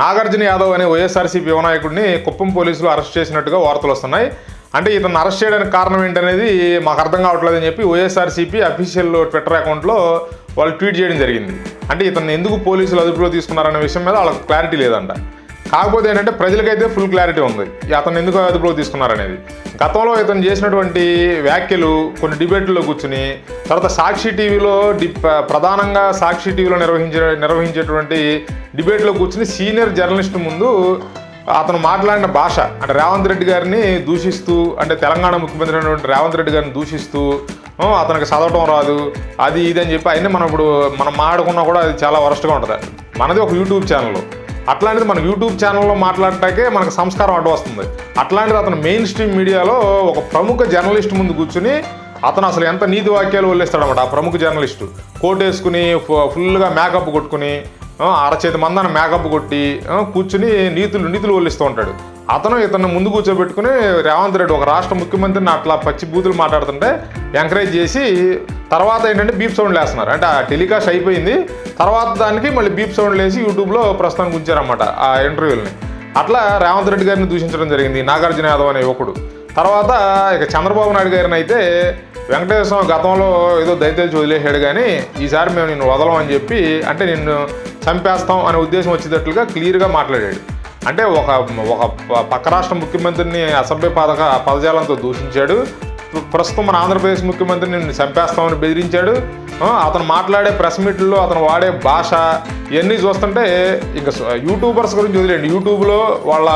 నాగార్జున యాదవ్ అనే వైఎస్ఆర్సీపీ యువ నాయకుడిని కుప్పం పోలీసులు అరెస్ట్ చేసినట్టుగా వార్తలు వస్తున్నాయి. అంటే ఇతను అరెస్ట్ చేయడానికి కారణం ఏంటనేది మాకు అర్థం కావట్లేదని చెప్పి వైఎస్ఆర్సీపీ అఫీషియల్ ట్విట్టర్ అకౌంట్లో వాళ్ళు ట్వీట్ చేయడం జరిగింది. అంటే ఇతను ఎందుకు పోలీసులు అదుపులో తీసుకున్నారనే విషయం మీద వాళ్ళకి క్లారిటీ లేదంట. కాకపోతే ఏంటంటే ప్రజలకైతే ఫుల్ క్లారిటీ ఉంది అతను ఎందుకు అదుపులో తీసుకున్నారనేది. గతంలో ఇతను చేసినటువంటి వ్యాఖ్యలు కొన్ని డిబేట్లో కూర్చుని తర్వాత సాక్షి టీవీలో ప్రధానంగా సాక్షి టీవీలో నిర్వహించేటువంటి డిబేట్లో కూర్చుని సీనియర్ జర్నలిస్ట్ ముందు అతను మాట్లాడిన భాష అంటే రేవంత్ రెడ్డి గారిని దూషిస్తూ, అంటే తెలంగాణ ముఖ్యమంత్రి అయినటువంటి రేవంత్ రెడ్డి గారిని దూషిస్తూ అతనికి చదవటం రాదు అది ఇది అని చెప్పి అయినా మనం మాట్లాడుకున్నా కూడా అది చాలా వరస్ట్గా ఉంటుంది. మనది ఒక యూట్యూబ్ ఛానల్, అట్లాంటిది మన యూట్యూబ్ ఛానల్లో మాట్లాడటాకే మనకు సంస్కారం అడ్డు వస్తుంది. అట్లాంటిది అతను మెయిన్ స్ట్రీమ్ మీడియాలో ఒక ప్రముఖ జర్నలిస్ట్ ముందు కూర్చుని అతను అసలు ఎంత నీతి వాక్యాలు వదిలేస్తాడన్నమాట. ఆ ప్రముఖ జర్నలిస్టు కోట్ వేసుకుని ఫుల్గా మేకప్ కొట్టుకుని అరచేతి మందాన మేకప్ కొట్టి కూర్చుని నీతులు వల్లిస్తూ ఉంటాడు. ఇతను ముందు కూర్చోబెట్టుకుని రేవంత్ రెడ్డి ఒక రాష్ట్ర ముఖ్యమంత్రిని అట్లా పచ్చి బూతులు మాట్లాడుతుంటే ఎంకరేజ్ చేసి తర్వాత ఏంటంటే బీప్ సౌండ్లు వేస్తున్నారు. అంటే ఆ టెలికాస్ట్ అయిపోయింది, తర్వాత దానికి మళ్ళీ బీప్ సౌండ్లు వేసి యూట్యూబ్లో ప్రస్తుతానికి ఉంచారన్నమాట ఆ ఇంటర్వ్యూలని. అట్లా రేవంత్ రెడ్డి గారిని దూషించడం జరిగింది నాగార్జున యాదవ్ అనే యువకుడు. తర్వాత ఇక చంద్రబాబు నాయుడు గారిని అయితే వెంకటేశ్వర స్వామి గతంలో ఏదో దయతేల్చి వదిలేసాడు, కానీ ఈసారి మేము నిన్ను వదలం అని చెప్పి అంటే నిన్ను చంపేస్తాం అనే ఉద్దేశం వచ్చేటట్లుగా క్లియర్గా మాట్లాడాడు. అంటే ఒక పక్క రాష్ట్ర ముఖ్యమంత్రిని అసభ్య పదజాలంతో దూషించాడు. ప్రస్తుతం మన ఆంధ్రప్రదేశ్ ముఖ్యమంత్రిని నిన్ను చంపేస్తామని బెదిరించాడు. అతను మాట్లాడే ప్రెస్ మీట్లలో అతను వాడే భాష ఇవన్నీ చూస్తుంటే ఇంకా యూట్యూబర్స్ గురించి వదిలేండి, యూట్యూబ్లో వాళ్ళ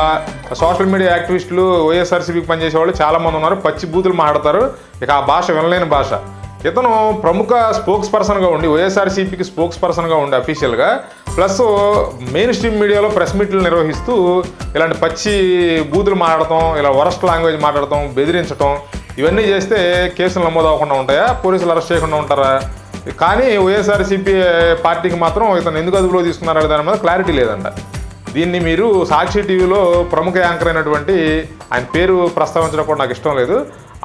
సోషల్ మీడియా యాక్టివిస్టులు వైఎస్ఆర్సీపీకి పనిచేసే వాళ్ళు చాలామంది ఉన్నారు, పచ్చి బూతులు మాట్లాడతారు. ఇక ఆ భాష వినలేని భాష. ఇతను ప్రముఖ స్పోక్స్ పర్సన్గా ఉండి వైఎస్ఆర్సీపీకి స్పోక్స్ పర్సన్గా ఉండి అఫీషియల్గా ప్లస్ మెయిన్ స్ట్రీమ్ మీడియాలో ప్రెస్ మీట్లు నిర్వహిస్తూ ఇలాంటి పచ్చి బూతులు మాట్లాడటం, ఇలా వరస్ట్ లాంగ్వేజ్ మాట్లాడటం, బెదిరించడం ఇవన్నీ చేస్తే కేసులు నమోదు అవ్వకుండా ఉంటాయా, పోలీసులు అరెస్ట్ చేయకుండా ఉంటారా? కానీ వైఎస్ఆర్సీపీ పార్టీకి మాత్రం ఇతను ఎందుకు అదుపులో తీసుకున్నారనే దాని మీద క్లారిటీ లేదంట. దీన్ని మీరు సాక్షి టీవీలో ప్రముఖ యాంకర్ అయినటువంటి ఆయన పేరు ప్రస్తావించడం కూడా నాకు ఇష్టం లేదు,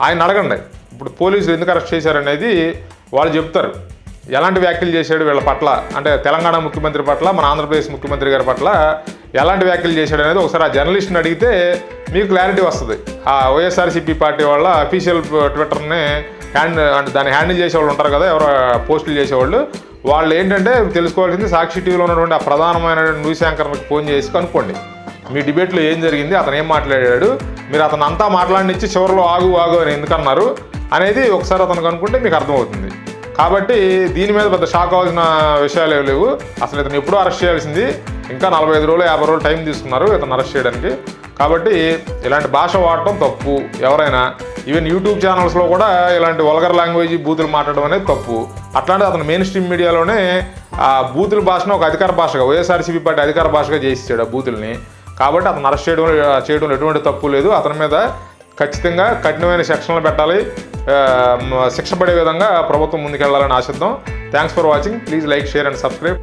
ఆయన అడగండి. ఇప్పుడు పోలీసులు ఎందుకు అరెస్ట్ చేశారనేది వాళ్ళు చెప్తారు. ఎలాంటి వ్యాఖ్యలు చేశాడు వీళ్ళ పట్ల, అంటే తెలంగాణ ముఖ్యమంత్రి పట్ల, మన ఆంధ్రప్రదేశ్ ముఖ్యమంత్రి గారి పట్ల ఎలాంటి వ్యాఖ్యలు చేశాడు అనేది ఒకసారి ఆ జర్నలిస్ట్ని అడిగితే మీకు క్లారిటీ వస్తుంది. ఆ వైఎస్ఆర్సీపీ పార్టీ వాళ్ళ అఫీషియల్ ట్విట్టర్ని దాన్ని హ్యాండిల్ చేసేవాళ్ళు ఉంటారు కదా, ఎవరో పోస్టులు చేసేవాళ్ళు, వాళ్ళు ఏంటంటే తెలుసుకోవాల్సింది సాక్షి టీవీలో ఉన్నటువంటి ఆ ప్రధానమైన న్యూస్ యాంకర్కి ఫోన్ చేసి కనుక్కోండి మీ డిబేట్లో ఏం జరిగింది, అతను ఏం మాట్లాడాడు, మీరు అతను అంతా మాట్లాడినిచ్చి చివరిలో ఆగు అని ఎందుకన్నారు అనేది ఒకసారి అతను కనుక్కుంటే మీకు అర్థమవుతుంది. కాబట్టి దీని మీద పెద్ద షాక్ అవ్వాల్సిన విషయాలు ఏమి లేవు. అసలు ఇతను ఎప్పుడూ అరెస్ట్ చేయాల్సింది, ఇంకా 45 రోజులు 50 రోజులు టైం తీసుకున్నారు ఇతను అరెస్ట్ చేయడానికి. కాబట్టి ఇలాంటి భాష వాడటం తప్పు. ఎవరైనా ఈవెన్ యూట్యూబ్ ఛానల్స్లో కూడా ఇలాంటి వల్గర్ లాంగ్వేజ్ బూతులు మాట్లాడడం అనేది తప్పు. అట్లాంటి అతను మెయిన్ స్ట్రీమ్ మీడియాలోనే ఆ బూతుల భాషను ఒక అధికార భాషగా వైఎస్ఆర్సీపీ పార్టీ అధికార భాషగా చేసిచ్చాడు ఆ బూతుల్ని. కాబట్టి అతను అరెస్ట్ చేయడంలో ఎటువంటి తప్పు లేదు. అతని మీద ఖచ్చితంగా కఠినమైన సెక్షన్లు పెట్టాలి, శిక్ష పడే విధంగా ప్రభుత్వం ముందుకెళ్లాలని ఆశిద్దాం. Thanks for watching. Please like, share and subscribe.